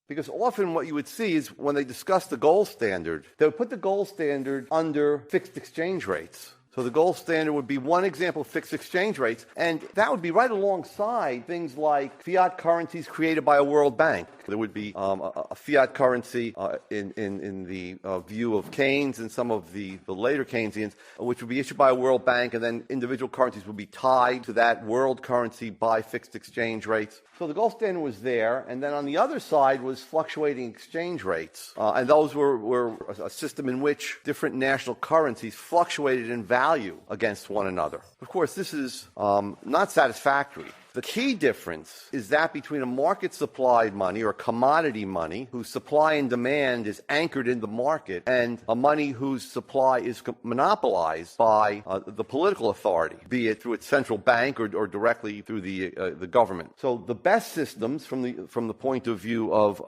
Because often what you would see is when they discuss the gold standard, they would put the gold standard under fixed exchange rates. So the gold standard would be one example of fixed exchange rates, and that would be right alongside things like fiat currencies created by a World Bank. There would be a fiat currency in the view of Keynes and some of the later Keynesians, which would be issued by a World Bank, and then individual currencies would be tied to that world currency by fixed exchange rates. So the gold standard was there, and then on the other side was fluctuating exchange rates, and those were a system in which different national currencies fluctuated in value against one another. Of course, this is not satisfactory. The key difference is that between a market-supplied money or commodity money whose supply and demand is anchored in the market and a money whose supply is monopolized by the political authority, be it through its central bank or directly through the government. So the best systems from the point of view of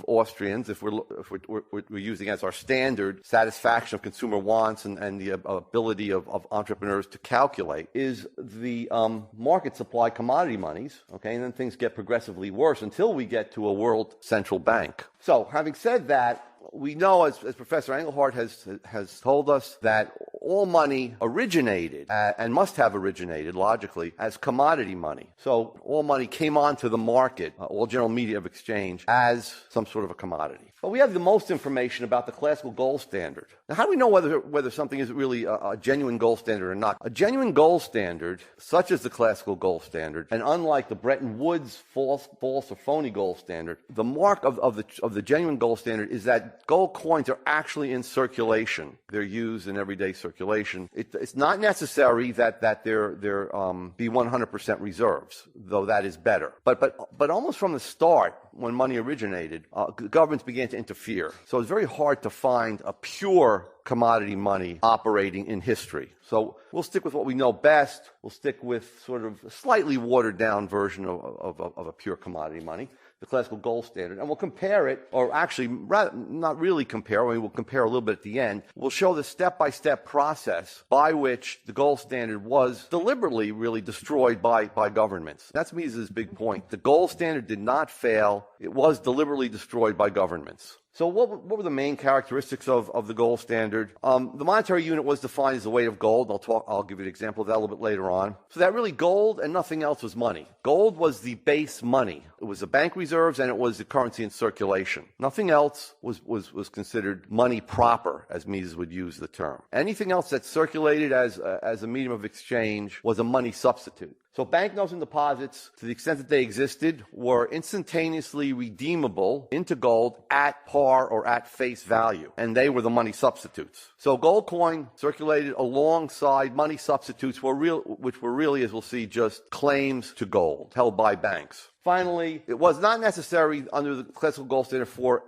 Austrians, if we're using as our standard satisfaction of consumer wants and the ability of entrepreneurs to calculate, is the market supply commodity monies, okay, and then things get progressively worse until we get to a world central bank. So, having said that, we know, as Professor Engelhardt has told us, that all money originated and must have originated logically as commodity money. So all money came onto the market, all general media of exchange, as some sort of a commodity. But we have the most information about the classical gold standard. Now, how do we know whether something is really a genuine gold standard or not? A genuine gold standard, such as the classical gold standard, and unlike the Bretton Woods false or phony gold standard, the mark of the genuine gold standard is that gold coins are actually in circulation. They're used in everyday circulation. It's not necessary that there be 100% reserves, though that is better. But almost from the start, when money originated, governments began to interfere. So it's very hard to find a pure commodity money operating in history. So we'll stick with what we know best. We'll stick with sort of a slightly watered down version of a pure commodity money, the classical gold standard, and we'll compare it, or actually not really compare, I mean, we'll compare a little bit at the end. We'll show the step-by-step process by which the gold standard was deliberately really destroyed by governments. That's Mises' big point. The gold standard did not fail. It was deliberately destroyed by governments. So what were the main characteristics of the gold standard? The monetary unit was defined as the weight of gold. I'll give you an example of that a little bit later on. So that really gold and nothing else was money. Gold was the base money. It was the bank reserves and it was the currency in circulation. Nothing else was considered money proper, as Mises would use the term. Anything else that circulated as a medium of exchange was a money substitute. So banknotes and deposits, to the extent that they existed, were instantaneously redeemable into gold at par or at face value, and they were the money substitutes. So gold coin circulated alongside money substitutes, which were really, as we'll see, just claims to gold held by banks. Finally, it was not necessary under the classical gold standard for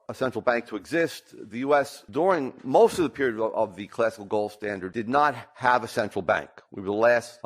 a central bank to exist. The U.S., during most of the period of the classical gold standard, did not have a central bank. We were the last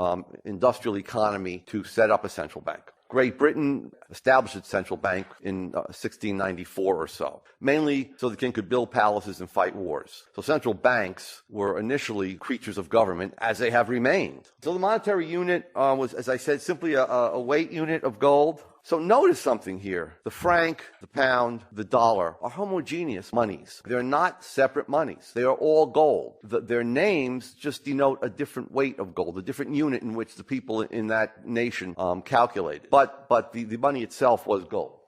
industrial economy to set up a central bank. Great Britain established its central bank in 1694 or so, mainly so the king could build palaces and fight wars. So central banks were initially creatures of government, as they have remained. So the monetary unit was, as I said, simply a weight unit of gold. So notice something here. The franc, the pound, the dollar are homogeneous monies. They're not separate monies. They are all gold. Their names just denote a different weight of gold, a different unit in which the people in that nation calculated. But the money itself was gold.